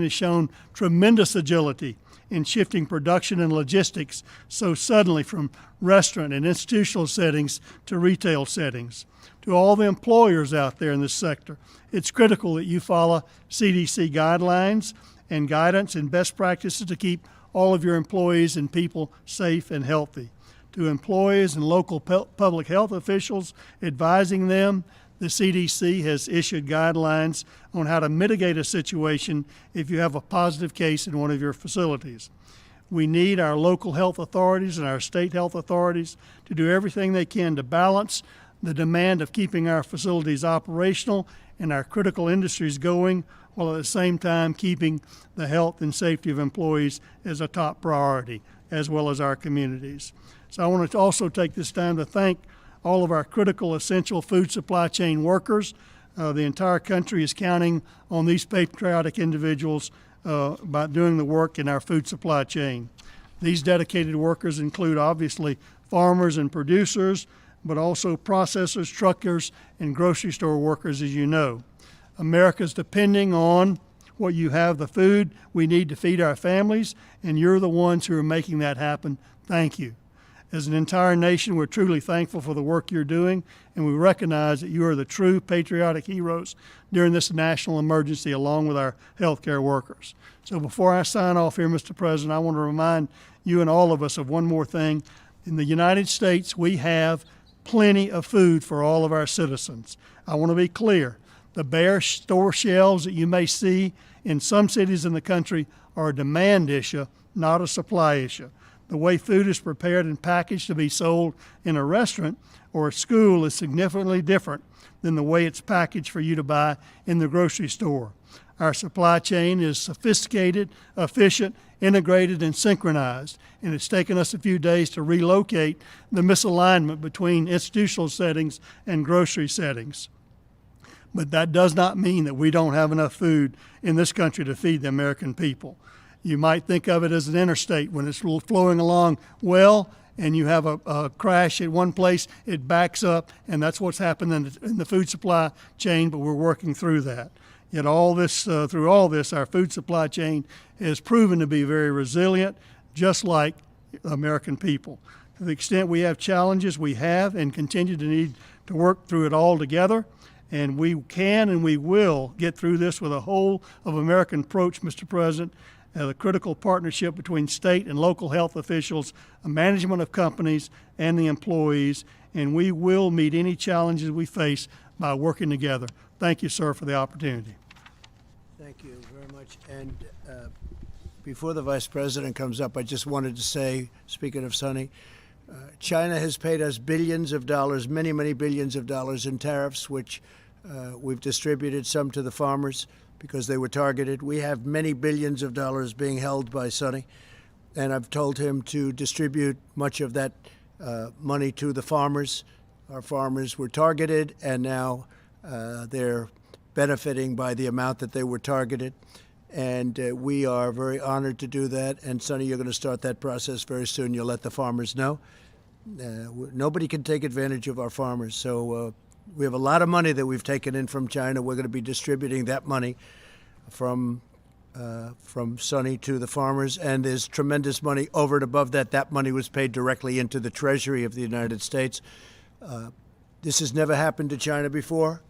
has shown tremendous agility in shifting production and logistics so suddenly from restaurant and institutional settings to retail settings. To all the employers out there in this sector, it's critical that you follow CDC guidelines and guidance and best practices to keep all of your employees and people safe and healthy. To employees and local public health officials advising them, the CDC has issued guidelines on how to mitigate a situation if you have a positive case in one of your facilities. We need our local health authorities and our state health authorities to do everything they can to balance the demand of keeping our facilities operational and our critical industries going, while at the same time keeping the health and safety of employees as a top priority, as well as our communities. So I want to also take this time to thank all of our critical, essential food supply chain workers. The entire country is counting on these patriotic individuals by doing the work in our food supply chain. These dedicated workers include, obviously, farmers and producers, but also processors, truckers, and grocery store workers, as you know. America's depending on what you have, the food we need to feed our families, and you're the ones who are making that happen. Thank you. As an entire nation, we're truly thankful for the work you're doing, and we recognize that you are the true patriotic heroes during this national emergency, along with our healthcare workers. So before I sign off here, Mr. President, I want to remind you and all of us of one more thing. In the United States, we have plenty of food for all of our citizens. I want to be clear. The bare store shelves that you may see in some cities in the country are a demand issue, not a supply issue. The way food is prepared and packaged to be sold in a restaurant or a school is significantly different than the way it's packaged for you to buy in the grocery store. Our supply chain is sophisticated, efficient, integrated, and synchronized, and it's taken us a few days to relocate the misalignment between institutional settings and grocery settings. But that does not mean that we don't have enough food in this country to feed the American people. You might think of it as an interstate when it's flowing along well and you have a crash at one place, it backs up, and that's what's happened in the food supply chain, but we're working through that. Yet through all this, our food supply chain has proven to be very resilient, just like the American people. To the extent we have challenges, we have and continue to need to work through it all together. And we can and we will get through this with a whole of American approach, Mr. President, the critical partnership between state and local health officials, management of companies, and the employees, and we will meet any challenges we face by working together. Thank you, sir, for the opportunity. Thank you very much. And before the Vice President comes up, I just wanted to say, speaking of Sonny, China has paid us billions of dollars, many, many billions of dollars in tariffs, which we've distributed some to the farmers because they were targeted. We have many billions of dollars being held by Sonny, and I've told him to distribute much of that money to the farmers. Our farmers were targeted, and now they're benefiting by the amount that they were targeted. And we are very honored to do that. And Sonny, you're going to start that process very soon. You'll let the farmers know. Nobody can take advantage of our farmers. So we have a lot of money that we've taken in from China. We're going to be distributing that money from Sonny to the farmers. And there's tremendous money over and above that. That money was paid directly into the Treasury of the United States. This has never happened to China before.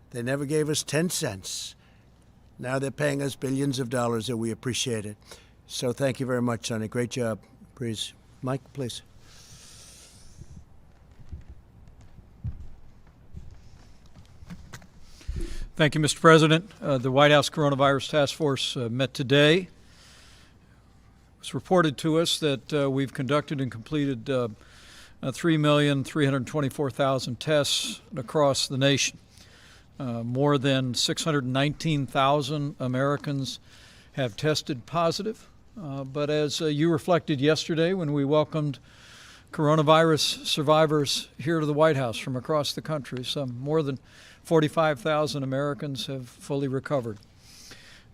They never gave us 10 cents. Now they're paying us billions of dollars, and we appreciate it. So thank you very much, Sonny. Great job. Please. Mike, please. Thank you, Mr. President. The White House Coronavirus Task Force met today. It was reported to us that we've conducted and completed 3,324,000 tests across the nation. More than 619,000 Americans have tested positive. But as you reflected yesterday when we welcomed coronavirus survivors here to the White House from across the country, some more than 45,000 Americans have fully recovered.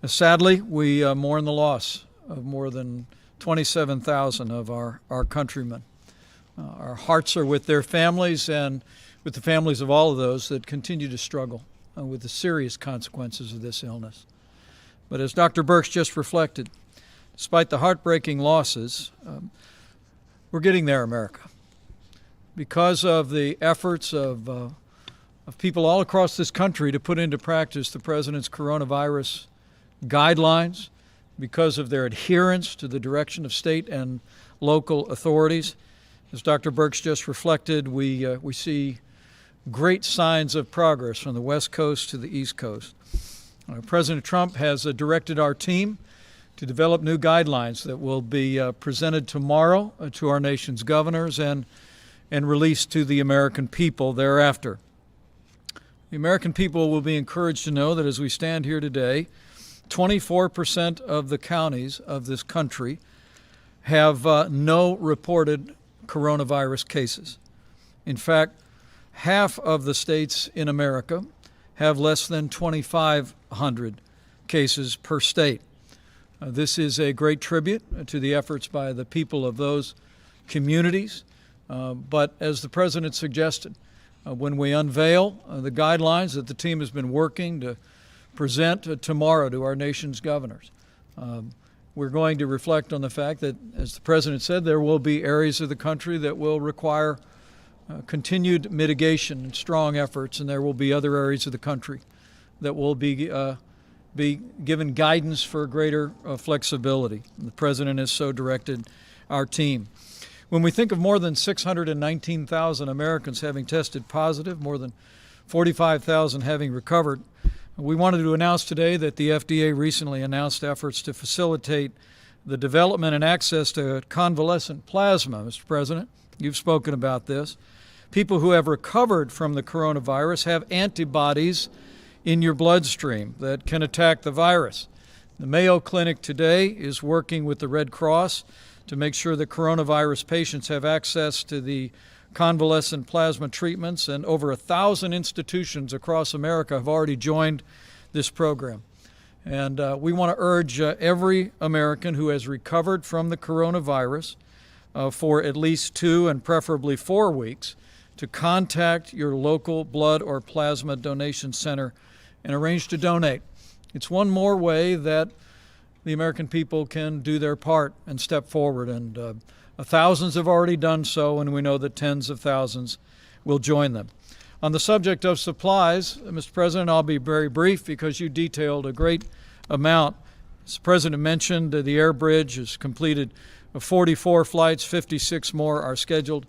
Sadly, we mourn the loss of more than 27,000 of our countrymen. Our hearts are with their families and with the families of all of those that continue to struggle with the serious consequences of this illness. But as Dr. Birx just reflected, despite the heartbreaking losses, we're getting there, America. Because of the efforts of people all across this country to put into practice the President's coronavirus guidelines, because of their adherence to the direction of state and local authorities. As Dr. Birx just reflected, we see great signs of progress from the West Coast to the East Coast. President Trump has directed our team to develop new guidelines that will be presented tomorrow to our nation's governors and released to the American people thereafter. The American people will be encouraged to know that as we stand here today, 24% of the counties of this country have no reported coronavirus cases. In fact, half of the states in America have less than 2,500 cases per state. This is a great tribute to the efforts by the people of those communities. But as the President suggested, when we unveil the guidelines that the team has been working to present tomorrow to our nation's governors, we're going to reflect on the fact that, as the President said, there will be areas of the country that will require continued mitigation and strong efforts, and there will be other areas of the country that will be given guidance for greater flexibility. And the President has so directed our team. When we think of more than 619,000 Americans having tested positive, more than 45,000 having recovered, we wanted to announce today that the FDA recently announced efforts to facilitate the development and access to convalescent plasma. Mr. President, you've spoken about this. People who have recovered from the coronavirus have antibodies in your bloodstream that can attack the virus. The Mayo Clinic today is working with the Red Cross to make sure that coronavirus patients have access to the convalescent plasma treatments, and over 1,000 institutions across America have already joined this program. And we want to urge every American who has recovered from the coronavirus for at least 2 and preferably 4 weeks to contact your local blood or plasma donation center and arrange to donate. It's one more way that the American people can do their part and step forward, and thousands have already done so, and we know that tens of thousands will join them. On the subject of supplies, Mr. President, I'll be very brief because you detailed a great amount. As the President mentioned, the air bridge has completed 44 flights, 56 more are scheduled.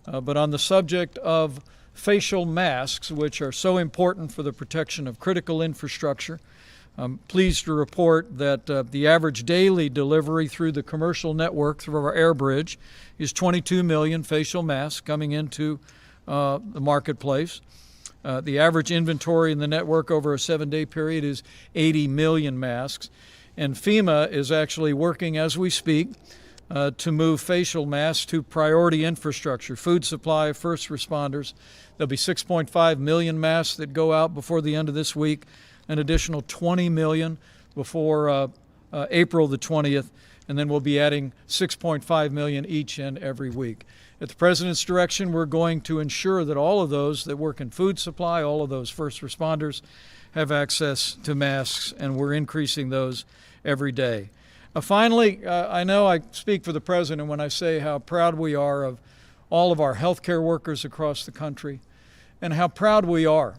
But on the subject of facial masks, which are so important for the protection of critical infrastructure, I'm pleased to report that the average daily delivery through the commercial network through our air bridge is 22 million facial masks coming into the marketplace. The average inventory in the network over a 7-day period is 80 million masks. And FEMA is actually working as we speak to move facial masks to priority infrastructure, food supply, first responders. There'll be 6.5 million masks that go out before the end of this week, an additional 20 million before April the 20th, and then we'll be adding 6.5 million each and every week. At the President's direction, we're going to ensure that all of those that work in food supply, all of those first responders, have access to masks, and we're increasing those every day. Finally, I know I speak for the President when I say how proud we are of all of our healthcare workers across the country, and how proud we are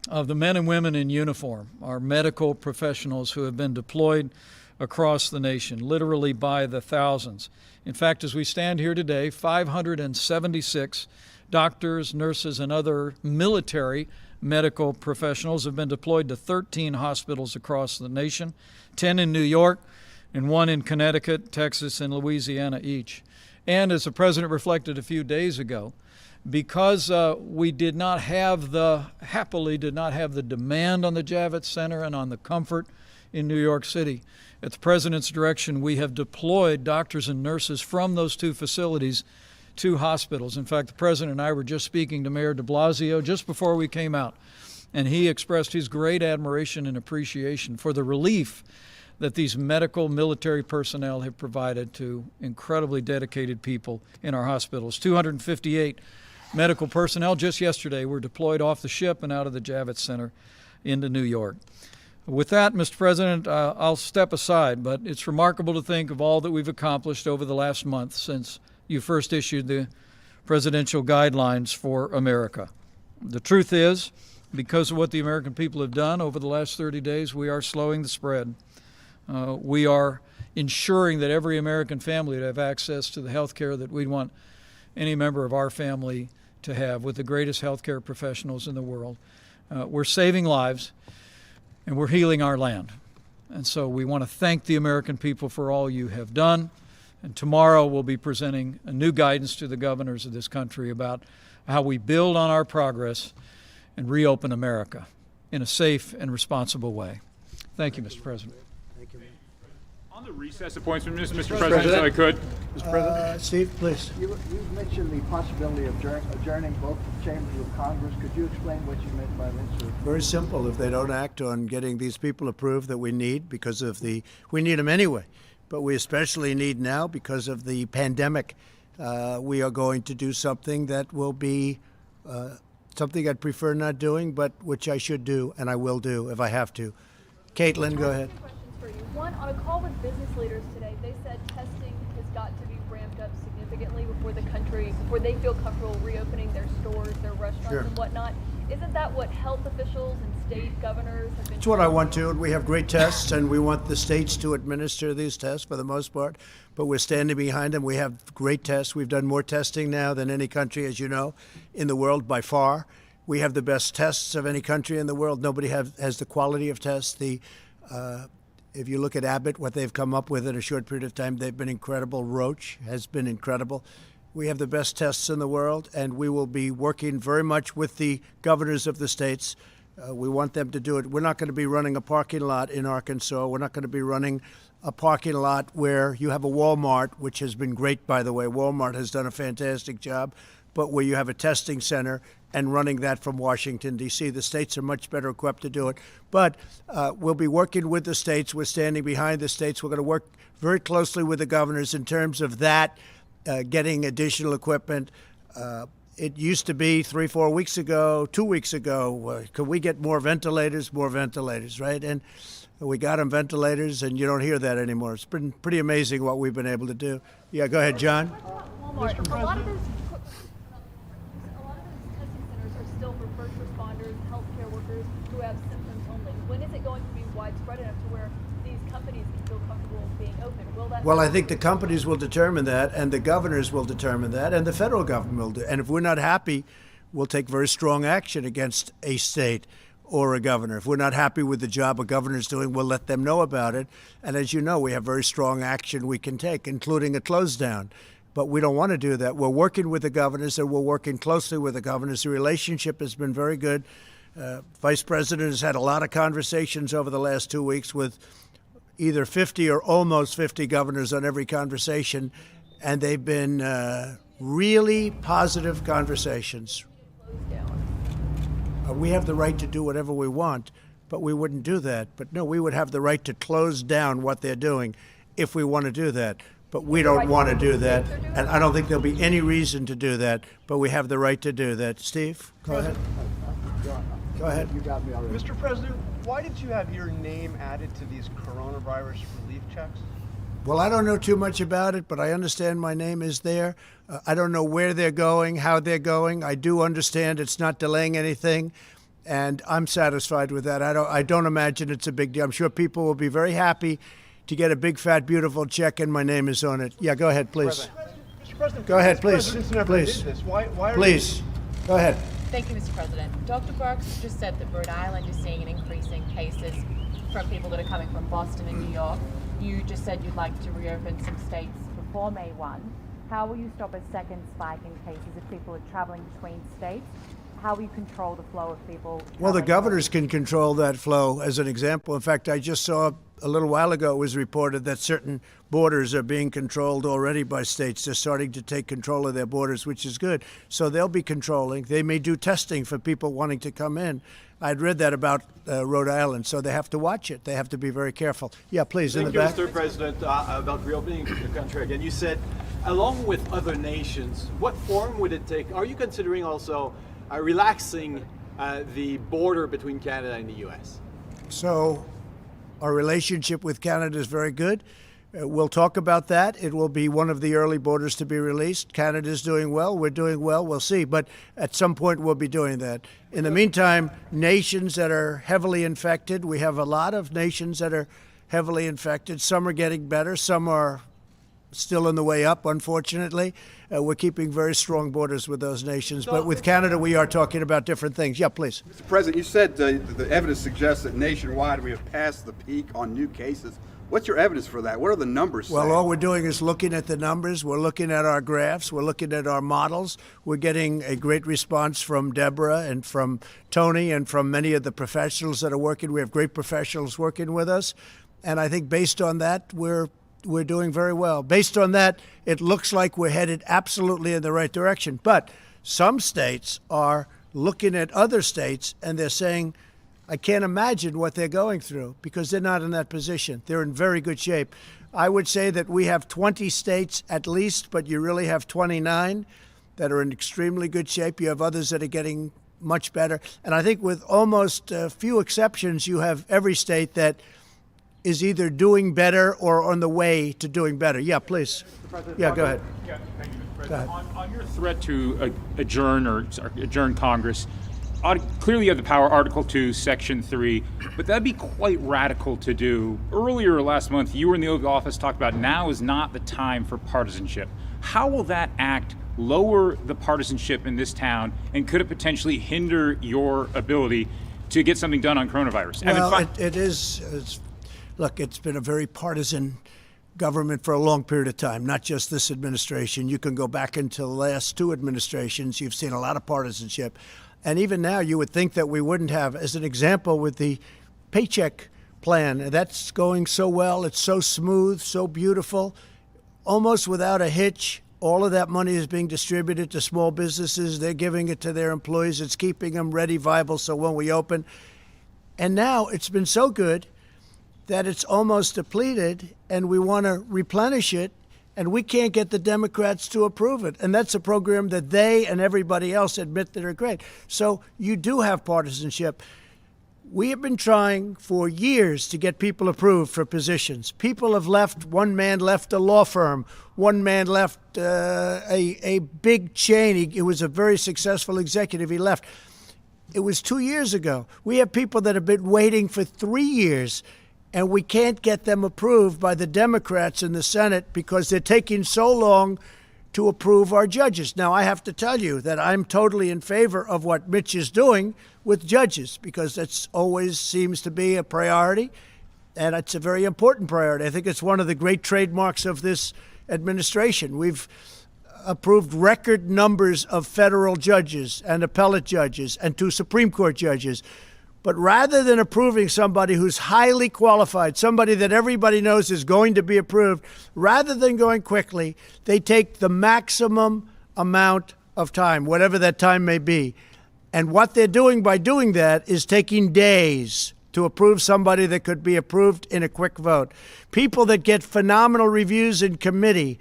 of the men and women in uniform, our medical professionals who have been deployed across the nation, literally by the thousands. In fact, as we stand here today, 576 doctors, nurses, and other military medical professionals have been deployed to 13 hospitals across the nation, 10 in New York, and 1 in Connecticut, Texas, and Louisiana each. And as the President reflected a few days ago, because we happily did not have the demand on the Javits Center and on the comfort in New York City, at the President's direction, we have deployed doctors and nurses from those 2 facilities to hospitals. In fact, the President and I were just speaking to Mayor de Blasio just before we came out, and he expressed his great admiration and appreciation for the relief that these medical military personnel have provided to incredibly dedicated people in our hospitals. 258 medical personnel just yesterday were deployed off the ship and out of the Javits Center into New York. With that, Mr. President, I'll step aside, but it's remarkable to think of all that we've accomplished over the last month since you first issued the presidential guidelines for America. The truth is, because of what the American people have done over the last 30 days, we are slowing the spread. We are ensuring that every American family would have access to the health care that we'd want any member of our family to have, with the greatest health care professionals in the world. We're saving lives, and we're healing our land. And so we want to thank the American people for all you have done. And tomorrow we'll be presenting a new guidance to the governors of this country about how we build on our progress and reopen America in a safe and responsible way. Thank you, Mr. President. Thank you. On the recess appointment, Mr. President, if I could. Mr. President. Steve, please. You mentioned the possibility of adjourning both chambers of Congress. Could you explain what you meant by this? Very simple. If they don't act on getting these people approved that we need because of we need them anyway, but we especially need now because of the pandemic, we are going to do something that will be something I'd prefer not doing, but which I should do and I will do if I have to. Caitlin, go ahead. Two questions for you. One, on a call with business leaders today, they said testing has got to be ramped up significantly before they feel comfortable reopening their stores, their restaurants, Sure. and whatnot. Isn't that what health officials and state governors have been? It's what I want to. We have great tests, and we want the states to administer these tests for the most part, but we're standing behind them. We have great tests. We've done more testing now than any country, as you know, in the world by far. We have the best tests of any country in the world. Nobody has the quality of tests. If you look at Abbott, what they've come up with in a short period of time, they've been incredible. Roche has been incredible. We have the best tests in the world, and we will be working very much with the governors of the states. We want them to do it. We're not going to be running a parking lot in Arkansas. We're not going to be running a parking lot where you have a Walmart, which has been great, by the way. Walmart has done a fantastic job, but where you have a testing center and running that from Washington, D.C. The states are much better equipped to do it. But we'll be working with the states. We're standing behind the states. We're going to work very closely with the governors in terms of that, getting additional equipment. It used to be 3-4 weeks ago, 2 weeks ago, could we get more ventilators? More ventilators, right? And we got them ventilators, and you don't hear that anymore. It's been pretty amazing what we've been able to do. Yeah, go ahead, John. Walmart. A lot of those testing centers are still for first responders, healthcare workers who have symptoms only. When is it going to be widespread enough to where these companies can feel comfortable being open? Will that? Well, I think the companies will determine that, and the governors will determine that, and the federal government will do. And if we're not happy, we'll take very strong action against a state or a governor. If we're not happy with the job a governor's doing, we'll let them know about it. And as you know, we have very strong action we can take, including a close down. But we don't want to do that. We're working with the governors, and we're working closely with the governors. The relationship has been very good. Vice President has had a lot of conversations over the last 2 weeks with either 50 or almost 50 governors on every conversation, and they've been really positive conversations. We have the right to do whatever we want, but we wouldn't do that. But no, we would have the right to close down what they're doing if we want to do that. But we don't want to do that, and I don't think there'll be any reason to do that, but we have the right to do that. Steve, go ahead. Go ahead. You got me already. Mr. President, why did you have your name added to these coronavirus relief checks? Well, I don't know too much about it, but I understand my name is there. I don't know where they're going, how they're going. I do understand it's not delaying anything, and I'm satisfied with that. I don't imagine it's a big deal. I'm sure people will be very happy to get a big, fat, beautiful check, and my name is on it. Yeah, go ahead, please. Mr. President, Go ahead, please. Presidents never Please. did this. Why are Please, go ahead. Thank you, Mr. President. Dr. Birx just said that Rhode Island is seeing an increase in cases from people that are coming from Boston and New York. You just said you'd like to reopen some states before May 1. How will you stop a second spike in cases if people are traveling between states? How will you control the flow of people? Well, the governors can control that flow, as an example. In fact, I just saw a little while ago it was reported that certain borders are being controlled already by states. They're starting to take control of their borders, which is good. So they'll be controlling. They may do testing for people wanting to come in. I'd read that about Rhode Island, so they have to watch it. They have to be very careful. Yeah, please, in the back. Thank you, Mr. President. About reopening the country again, you said, along with other nations, what form would it take? Are you considering also relaxing the border between Canada and the U.S.? So Our relationship with Canada is very good. We'll talk about that. It will be one of the early borders to be released. Canada's doing well. We're doing well. We'll see. But at some point, we'll be doing that. In the meantime, nations that are heavily infected, we have a lot of nations that are heavily infected. Some are getting better. Some are still on the way up, unfortunately. We're keeping very strong borders with those nations. But with Canada, we are talking about different things. Yeah, please. Mr. President, you said the evidence suggests that nationwide we have passed the peak on new cases. What's your evidence for that? What are the numbers saying? Well, all we're doing is looking at the numbers. We're looking at our graphs. We're looking at our models. We're getting a great response from Deborah and from Tony and from many of the professionals that are working. We have great professionals working with us. And I think based on that, we're doing very well. Based on that, it looks like we're headed absolutely in the right direction. But some states are looking at other states and they're saying, I can't imagine what they're going through because they're not in that position. They're in very good shape. I would say that we have 20 states at least, but you really have 29 that are in extremely good shape. You have others that are getting much better. And I think with almost few exceptions, you have every state that is either doing better or on the way to doing better. Yeah, please. Yeah, go ahead. Yeah, thank you, Mr. President. On your threat to adjourn Congress, clearly you have the power, Article 2, Section 3, but that'd be quite radical to do. Earlier last month, you were in the Oval Office, talked about now is not the time for partisanship. How will that act lower the partisanship in this town, and could it potentially hinder your ability to get something done on coronavirus? Well, it is. Look, it's been a very partisan government for a long period of time, not just this administration. You can go back into the last two administrations. You've seen a lot of partisanship. And even now, you would think that we wouldn't have, as an example, with the paycheck plan. That's going so well. It's so smooth, so beautiful, almost without a hitch. All of that money is being distributed to small businesses. They're giving it to their employees. It's keeping them ready, viable, so when we open. And now it's been so good that it's almost depleted, and we want to replenish it. And we can't get the Democrats to approve it. And that's a program that they and everybody else admit that are great. So you do have partisanship. We have been trying for years to get people approved for positions. People have left. One man left a law firm. One man left a big chain. He was a very successful executive. He left. It was 2 years ago. We have people that have been waiting for 3 years, and we can't get them approved by the Democrats in the Senate because they're taking so long to approve our judges. Now, I have to tell you that I'm totally in favor of what Mitch is doing with judges because that always seems to be a priority, and it's a very important priority. I think it's one of the great trademarks of this administration. We've approved record numbers of federal judges and appellate judges and 2 Supreme Court judges. But rather than approving somebody who's highly qualified, somebody that everybody knows is going to be approved, rather than going quickly, they take the maximum amount of time, whatever that time may be. And what they're doing by doing that is taking days to approve somebody that could be approved in a quick vote. People that get phenomenal reviews in committee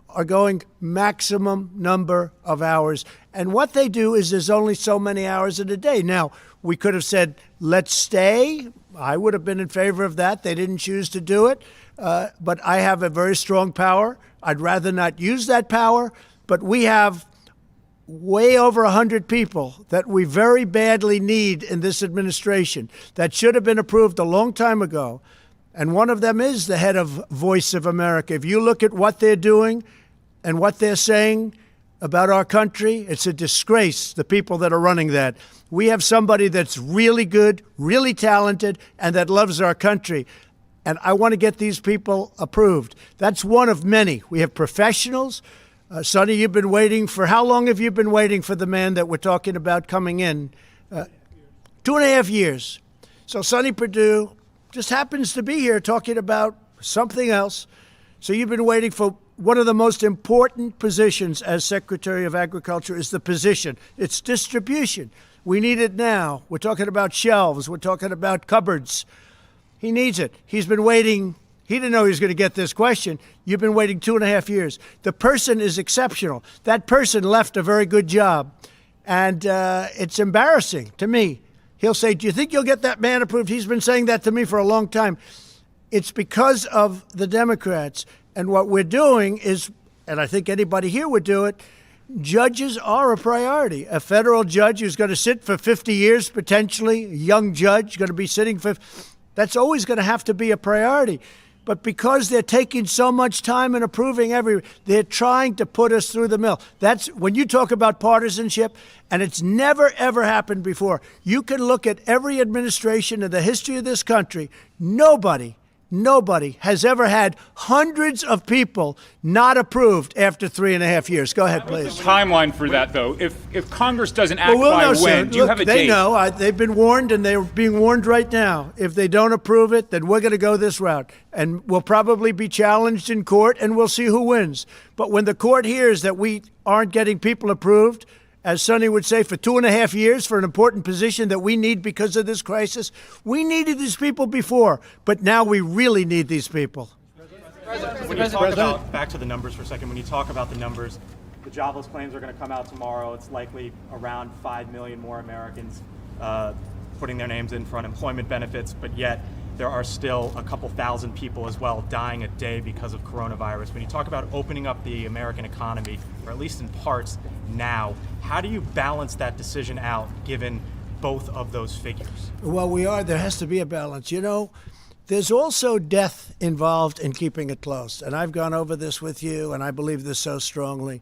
are going maximum number of hours. And what they do is there's only so many hours in a day. Now, we could have said, let's stay. I would have been in favor of that. They didn't choose to do it. But I have a very strong power. I'd rather not use that power. But we have way over 100 people that we very badly need in this administration that should have been approved a long time ago. And one of them is the head of Voice of America. If you look at what they're doing and what they're saying about our country, it's a disgrace, the people that are running that. We have somebody that's really good, really talented, and that loves our country. And I want to get these people approved. That's one of many. We have professionals. Sonny, you've been waiting for, how long have you been waiting for the man that we're talking about coming in? 2.5 years. So Sonny Perdue just happens to be here talking about something else. So you've been waiting for one of the most important positions as Secretary of Agriculture is the position. It's distribution. We need it now. We're talking about shelves. We're talking about cupboards. He needs it. He's been waiting. He didn't know he was going to get this question. You've been waiting 2.5 years. The person is exceptional. That person left a very good job. And it's embarrassing to me. He'll say, do you think you'll get that man approved? He's been saying that to me for a long time. It's because of the Democrats. And what we're doing is, and I think anybody here would do it, judges are a priority. A federal judge who's going to sit for 50 years, potentially, a young judge going to be sitting for, that's always going to have to be a priority. But because they're taking so much time and approving they're trying to put us through the mill. That's when you talk about partisanship, and it's never, ever happened before. You can look at every administration in the history of this country. Nobody has ever had hundreds of people not approved after 3.5 years. Go ahead, please. What's the timeline for that, though? If Congress doesn't act we'll by know when, soon. do you Look, have a they date? know. They've been warned, and they're being warned right now. If they don't approve it, then we're going to go this route. And we'll probably be challenged in court, and we'll see who wins. But when the court hears that we aren't getting people approved, as Sonny would say, for 2.5 years for an important position that we need because of this crisis, we needed these people before, but now we really need these people. When you talk about, back to the numbers for a second, when you talk about the numbers, the jobless claims are going to come out tomorrow. It's likely around 5 million more Americans putting their names in for unemployment benefits, but yet there are still a couple thousand people as well dying a day because of coronavirus. When you talk about opening up the American economy, or at least in parts now, how do you balance that decision out given both of those figures? Well, there has to be a balance. You know, there's also death involved in keeping it close. And I've gone over this with you, and I believe this so strongly.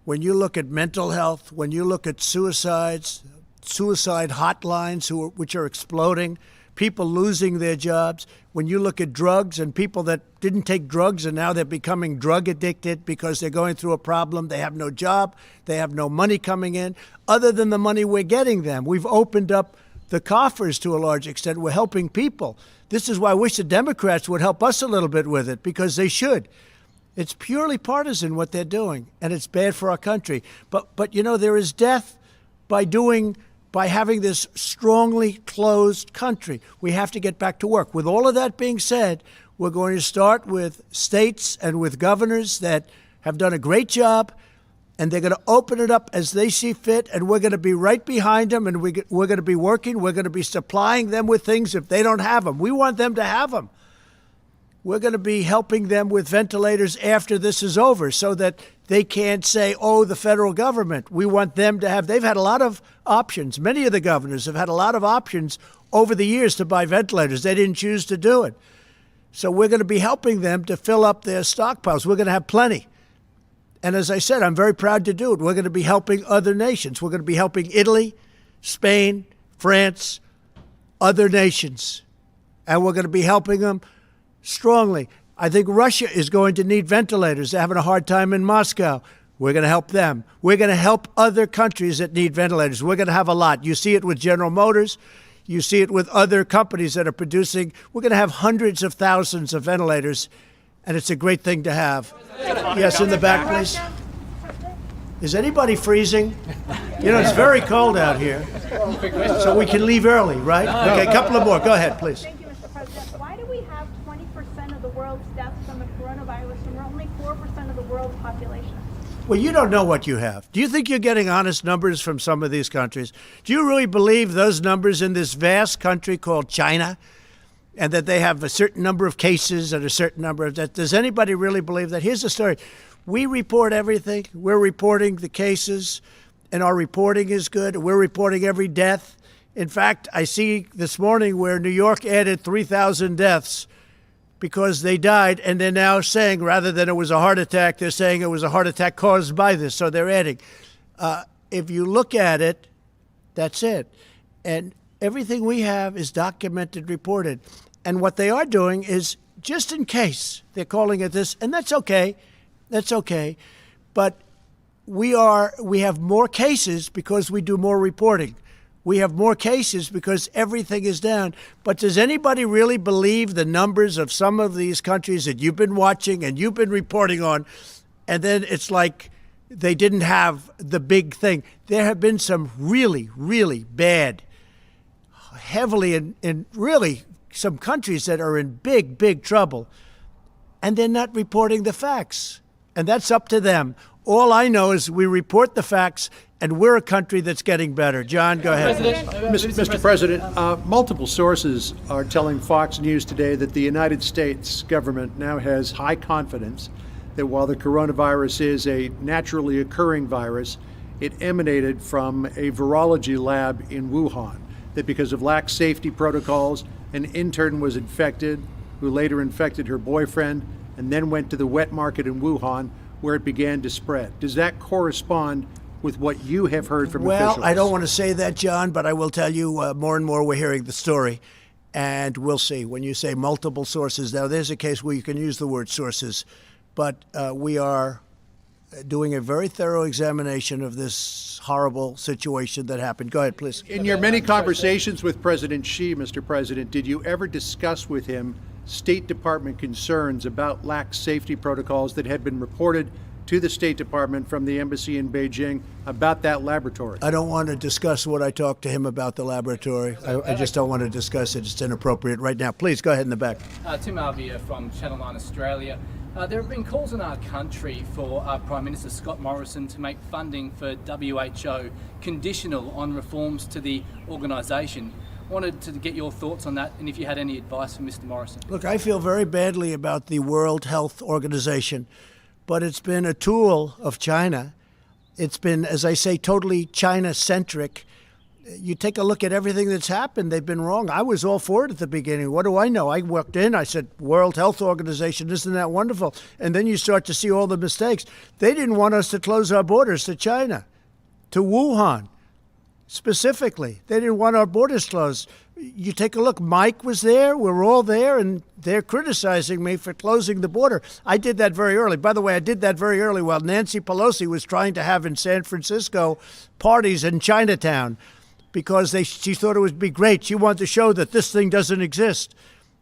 When you look at mental health, when you look at suicides, suicide hotlines which are exploding, people losing their jobs, when you look at drugs and people that didn't take drugs and now they're becoming drug addicted because they're going through a problem, they have no job, they have no money coming in, other than the money we're getting them. We've opened up the coffers to a large extent. We're helping people. This is why I wish the Democrats would help us a little bit with it, because they should. It's purely partisan what they're doing, and it's bad for our country. But you know, there is death by having this strongly closed country. We have to get back to work. With all of that being said, we're going to start with states and with governors that have done a great job, and they're going to open it up as they see fit, and we're going to be right behind them, and we're going to be working. We're going to be supplying them with things if they don't have them. We want them to have them. We're going to be helping them with ventilators after this is over so that they can't say, oh, the federal government. We want them to have. They've had a lot of options. Many of the governors have had a lot of options over the years to buy ventilators. They didn't choose to do it. So we're going to be helping them to fill up their stockpiles. We're going to have plenty. And as I said, I'm very proud to do it. We're going to be helping other nations. We're going to be helping Italy, Spain, France, other nations. And we're going to be helping them strongly. I think Russia is going to need ventilators. They're having a hard time in Moscow. We're going to help them. We're going to help other countries that need ventilators. We're going to have a lot. You see it with General Motors. You see it with other companies that are producing. We're going to have hundreds of thousands of ventilators, and it's a great thing to have. Yes, in the back, please. Is anybody freezing? You know, it's very cold out here, so we can leave early, right? Okay, a couple of more. Go ahead, please. Thank you, Mr. President. Why do we have 20% of the world's deaths from the coronavirus and we're only 4% of the world's population? Well, you don't know what you have. Do you think you're getting honest numbers from some of these countries? Do you really believe those numbers in this vast country called China, and that they have a certain number of cases and a certain number of deaths? Does anybody really believe that? Here's the story. We report everything. We're reporting the cases, and our reporting is good. We're reporting every death. In fact, I see this morning where New York added 3,000 deaths because they died, and they're now saying, rather than it was a heart attack, they're saying it was a heart attack caused by this, so they're adding. If you look at it, that's it. And everything we have is documented, reported. And what they are doing is, just in case, they're calling it this, and that's okay. That's okay. But we have more cases because we do more reporting. We have more cases because everything is down. But does anybody really believe the numbers of some of these countries that you've been watching and you've been reporting on, and then it's like they didn't have the big thing? There have been some really, really bad, heavily in really some countries that are in big, big trouble, and they're not reporting the facts. And that's up to them. All I know is we report the facts, and we're a country that's getting better. John, go ahead. Mr. President, multiple sources are telling Fox News today that the United States government now has high confidence that while the coronavirus is a naturally occurring virus, it emanated from a virology lab in Wuhan, that because of lax safety protocols, an intern was infected, who later infected her boyfriend, and then went to the wet market in Wuhan, where it began to spread. Does that correspond with what you have heard from officials? Well, I don't want to say that, John, but I will tell you more and more we're hearing the story, and we'll see. When you say multiple sources, now there's a case where you can use the word sources, but we are doing a very thorough examination of this horrible situation that happened. Go ahead, please. In your many conversations with President Xi, Mr. President, did you ever discuss with him State Department concerns about lax safety protocols that had been reported to the State Department from the embassy in Beijing about that laboratory? I don't want to discuss what I talked to him about the laboratory. I just don't want to discuss it. It's inappropriate right now. Please, go ahead in the back. Tim Arvia from Channel 9 Australia. There have been calls in our country for Prime Minister Scott Morrison to make funding for WHO conditional on reforms to the organisation. Wanted to get your thoughts on that and if you had any advice for Mr. Morrison. Look, I feel very badly about the World Health Organization, but it's been a tool of China. It's been, as I say, totally China-centric. You take a look at everything that's happened, they've been wrong. I was all for it at the beginning. What do I know? I walked in, I said, World Health Organization, isn't that wonderful? And then you start to see all the mistakes. They didn't want us to close our borders to China, to Wuhan. Specifically, they didn't want our borders closed. You take a look, Mike was there, we're all there, and they're criticizing me for closing the border. I did that very early. By the way, I did that very early while Nancy Pelosi was trying to have in San Francisco parties in Chinatown because she thought it would be great. She wanted to show that this thing doesn't exist.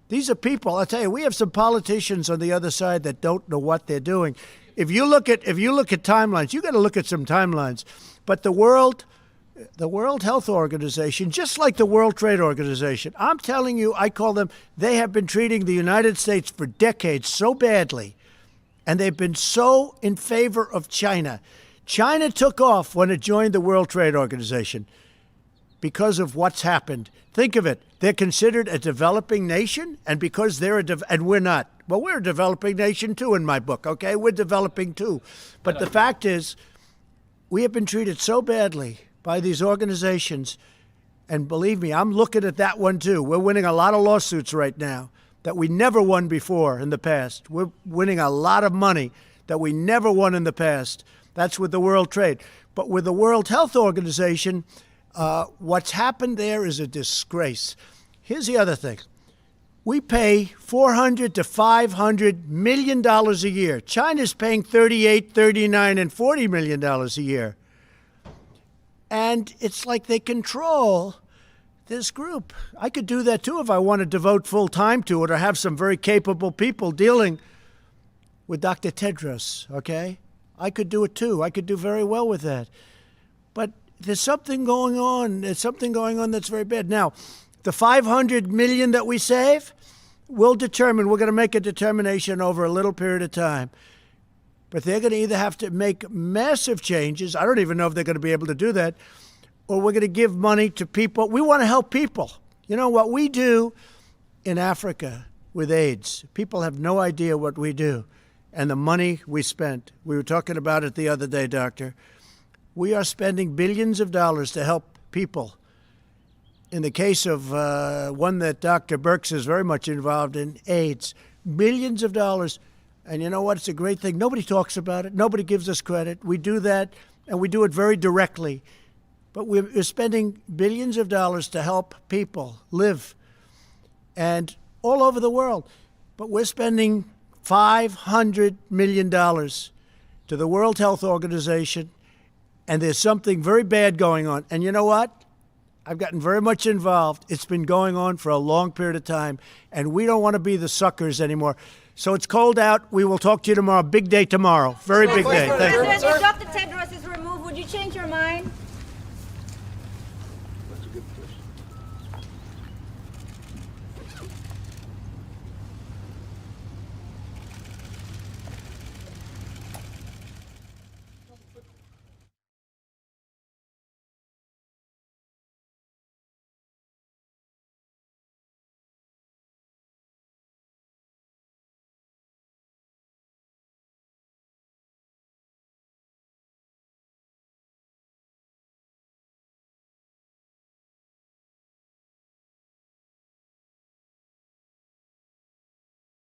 These are people, I'll tell you, we have some politicians on the other side that don't know what they're doing. If you look at timelines, you got to look at some timelines. But the World Health Organization, just like the World Trade Organization, I'm telling you, I call them, they have been treating the United States for decades so badly, and they've been so in favor of China. China took off when it joined the World Trade Organization because of what's happened. Think of it. They're considered a developing nation, and because they're and we're not. Well, we're a developing nation too in my book, okay? We're developing too. But the fact is, we have been treated so badly by these organizations, and believe me, I'm looking at that one too. We're winning a lot of lawsuits right now that we never won before in the past. We're winning a lot of money that we never won in the past. That's with the World Trade. But with the World Health Organization, what's happened there is a disgrace. Here's the other thing. We pay $400 to $500 million a year. China's paying $38, $39, and $40 million a year. And it's like they control this group. I could do that too if I want to devote full time to it or have some very capable people dealing with Dr. Tedros, okay? I could do it too. I could do very well with that. But there's something going on. There's something going on that's very bad. Now, the $500 million that we save, we're going to make a determination over a little period of time. But they're going to either have to make massive changes. I don't even know if they're going to be able to do that. Or we're going to give money to people. We want to help people. You know what we do in Africa with AIDS? People have no idea what we do and the money we spent. We were talking about it the other day, Doctor. We are spending billions of dollars to help people. In the case of one that Dr. Birx is very much involved in, AIDS, billions of dollars. And you know what? It's a great thing. Nobody talks about it. Nobody gives us credit. We do that, and we do it very directly. But we're spending billions of dollars to help people live, and all over the world. But we're spending $500 million to the World Health Organization, and there's something very bad going on. And you know what? I've gotten very much involved. It's been going on for a long period of time, and we don't want to be the suckers anymore. So it's cold out. We will talk to you tomorrow. Big day tomorrow. Very big day. Thank you. President, if Dr. Tedros is removed, would you change your mind?